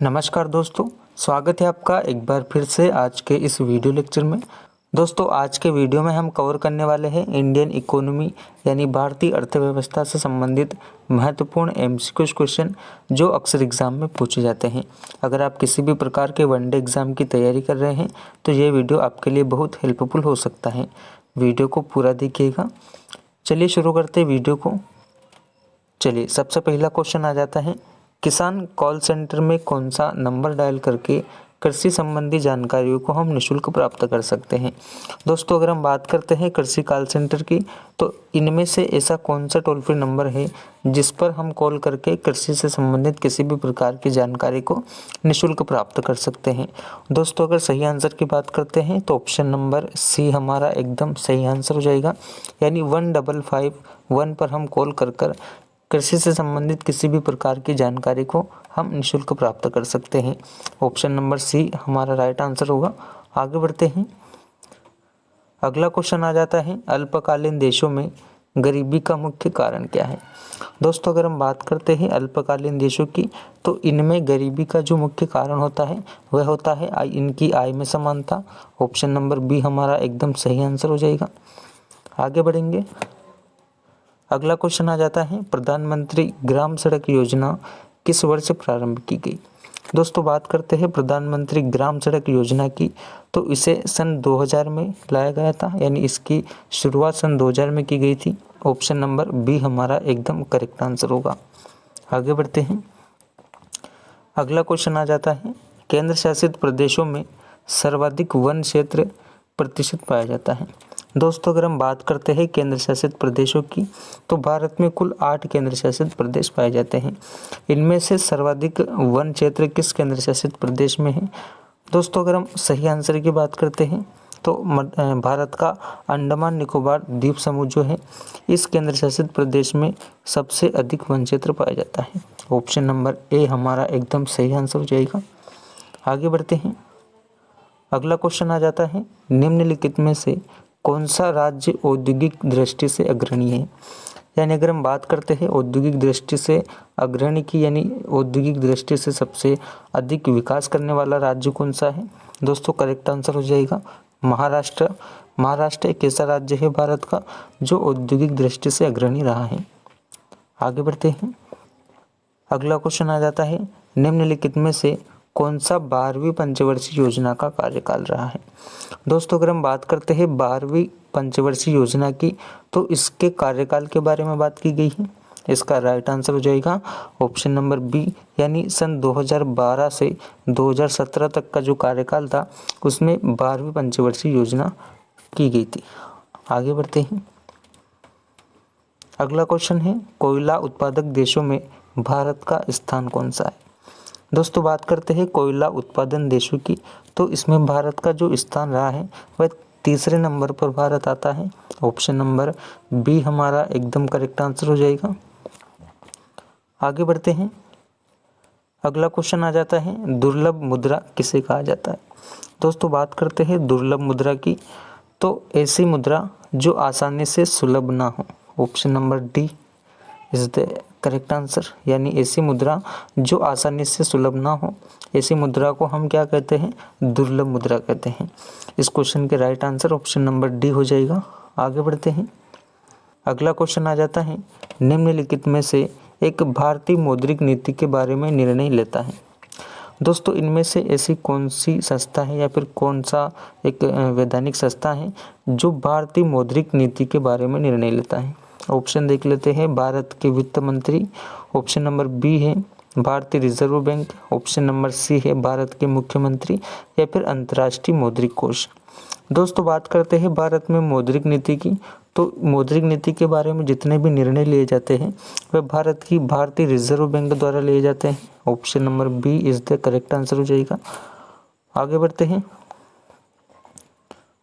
नमस्कार दोस्तों, स्वागत है आपका एक बार फिर से आज के इस वीडियो लेक्चर में। दोस्तों आज के वीडियो में हम कवर करने वाले हैं इंडियन इकोनॉमी यानी भारतीय अर्थव्यवस्था से संबंधित महत्वपूर्ण एमसीक्यू क्वेश्चन जो अक्सर एग्जाम में पूछे जाते हैं। अगर आप किसी भी प्रकार के वनडे एग्जाम की तैयारी कर रहे हैं तो ये वीडियो आपके लिए बहुत हेल्पफुल हो सकता है। वीडियो को पूरा देखिएगा। चलिए शुरू करते हैं वीडियो को। चलिए सबसे पहला क्वेश्चन आ जाता है, किसान कॉल सेंटर में कौन सा नंबर डायल करके कृषि संबंधी जानकारियों को हम निःशुल्क प्राप्त कर सकते हैं। दोस्तों अगर हम बात करते हैं कृषि कॉल सेंटर की तो इनमें से ऐसा कौन सा टोल फ्री नंबर है जिस पर हम कॉल करके कृषि से संबंधित किसी भी प्रकार की जानकारी को निःशुल्क प्राप्त कर सकते हैं। दोस्तों अगर सही आंसर की बात करते हैं तो ऑप्शन नंबर सी हमारा एकदम सही आंसर हो जाएगा, यानी 1551 पर हम कॉल कर कृषि से संबंधित किसी भी प्रकार की जानकारी को हम निःशुल्क प्राप्त कर सकते हैं। ऑप्शन नंबर सी हमारा राइट आंसर होगा। आगे बढ़ते हैं। अगला क्वेश्चन आ जाता है, अल्पकालीन देशों में गरीबी का मुख्य कारण क्या है। दोस्तों अगर हम बात करते हैं अल्पकालीन देशों की तो इनमें गरीबी का जो मुख्य कारण होता है वह होता है इनकी आय में समानता। ऑप्शन नंबर बी हमारा एकदम सही आंसर हो जाएगा। आगे बढ़ेंगे। अगला क्वेश्चन आ जाता है, प्रधानमंत्री ग्राम सड़क योजना किस वर्ष प्रारंभ की गई। दोस्तों बात करते हैं प्रधानमंत्री ग्राम सड़क योजना की तो इसे सन 2000 में लाया गया था, यानी इसकी शुरुआत सन 2000 में की गई थी। ऑप्शन नंबर बी हमारा एकदम करेक्ट आंसर होगा। आगे बढ़ते हैं। अगला क्वेश्चन आ जाता है, केंद्र शासित प्रदेशों में सर्वाधिक वन क्षेत्र प्रतिशत पाया जाता है। दोस्तों अगर हम बात करते हैं केंद्र शासित प्रदेशों की तो भारत में कुल 8 केंद्र शासित प्रदेश पाए जाते हैं। इनमें से सर्वाधिक वन क्षेत्र किस केंद्र शासित प्रदेश में है। दोस्तों अगर हम सही आंसर की बात करते हैं तो भारत का अंडमान निकोबार द्वीप समूह जो है इस केंद्र शासित प्रदेश में सबसे अधिक वन क्षेत्र पाया जाता है। ऑप्शन नंबर ए हमारा एकदम सही आंसर हो जाएगा। आगे बढ़ते हैं। अगला क्वेश्चन आ जाता है, निम्नलिखित में से कौन सा राज्य औद्योगिक दृष्टि से अग्रणी है। यानी अगर हम बात करते हैं औद्योगिक दृष्टि से अग्रणी की, यानी औद्योगिक दृष्टि से सबसे अधिक विकास करने वाला राज्य कौन सा है। दोस्तों करेक्ट आंसर हो जाएगा महाराष्ट्र। महाराष्ट्र एक ऐसा राज्य है भारत का जो औद्योगिक दृष्टि से अग्रणी रहा है। आगे बढ़ते हैं। अगला क्वेश्चन आ जाता है, निम्नलिखित में से कौन सा 12वीं पंचवर्षीय योजना का कार्यकाल रहा है। दोस्तों अगर हम बात करते हैं 12वीं पंचवर्षीय योजना की तो इसके कार्यकाल के बारे में बात की गई है। इसका राइट आंसर हो जाएगा ऑप्शन नंबर बी, यानी सन 2012 से 2017 तक का जो कार्यकाल था उसमें 12वीं पंचवर्षीय योजना की गई थी। आगे बढ़ते हैं। अगला क्वेश्चन है, कोयला उत्पादक देशों में भारत का स्थान कौन सा है। दोस्तों बात करते हैं कोयला उत्पादन देशों की तो इसमें भारत का जो स्थान रहा है वह तीसरे नंबर पर भारत आता है। ऑप्शन नंबर बी हमारा एकदम करेक्ट आंसर हो जाएगा। आगे बढ़ते हैं। अगला क्वेश्चन आ जाता है, दुर्लभ मुद्रा किसे कहा जाता है। दोस्तों बात करते हैं दुर्लभ मुद्रा की तो ऐसी मुद्रा जो आसानी से सुलभ ना हो। Option number D is the correct answer, यानी ऐसी मुद्रा जो आसानी से सुलभ ना हो, ऐसी मुद्रा को हम क्या कहते हैं, दुर्लभ मुद्रा कहते हैं। इस क्वेश्चन के right answer option number D हो जाएगा। आगे बढ़ते हैं। अगला क्वेश्चन आ जाता है, निम्नलिखित में से एक भारतीय मौद्रिक नीति के बारे में निर्णय लेता है। दोस्तों इनमें से ऐसी कौन सी संस्था है या फिर कौन सा एक वैधानिक संस्था है जो भारतीय मौद्रिक नीति के बारे में निर्णय लेता है। ऑप्शन देख लेते हैं, भारत के वित्त मंत्री। ऑप्शन नंबर बी है भारतीय reserve bank. Option number C है भारत के मुख्यमंत्री या फिर अंतर्राष्ट्रीय मौद्रिक कोष। दोस्तों बात करते हैं भारत में मौद्रिक नीति की तो मौद्रिक नीति के बारे में जितने भी निर्णय लिए जाते हैं वह भारत की भारतीय रिजर्व बैंक द्वारा लिए जाते हैं। Option number B is the correct answer हो जाएगा। आगे बढ़ते हैं।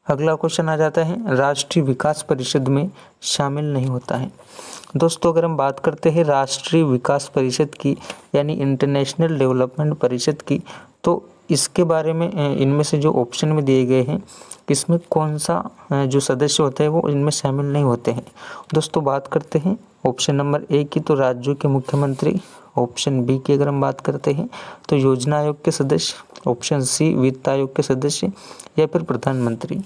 अगला क्वेश्चन आ जाता है, राष्ट्रीय विकास परिषद में शामिल नहीं होता है। दोस्तों अगर हम बात करते हैं राष्ट्रीय विकास परिषद की यानी इंटरनेशनल डेवलपमेंट परिषद की तो इसके बारे में इनमें से जो ऑप्शन में दिए गए हैं इसमें कौन सा जो सदस्य होते हैं वो इनमें शामिल नहीं होते हैं। दोस्तों बात करते हैं ऑप्शन नंबर ए की तो राज्यों के मुख्यमंत्री। ऑप्शन बी की अगर हम बात करते हैं तो योजना आयोग के सदस्य, ऑप्शन सी वित्त आयोग के सदस्य या फिर प्रधानमंत्री।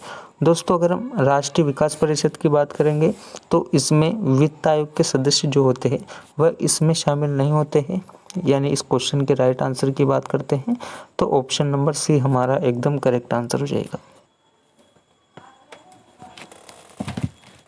दोस्तों अगर हम राष्ट्रीय विकास परिषद की बात करेंगे तो इसमें वित्त आयोग के सदस्य जो होते हैं वह इसमें शामिल नहीं होते हैं, यानी इस क्वेश्चन के राइट आंसर की बात करते हैं तो ऑप्शन नंबर सी हमारा एकदम करेक्ट आंसर हो जाएगा।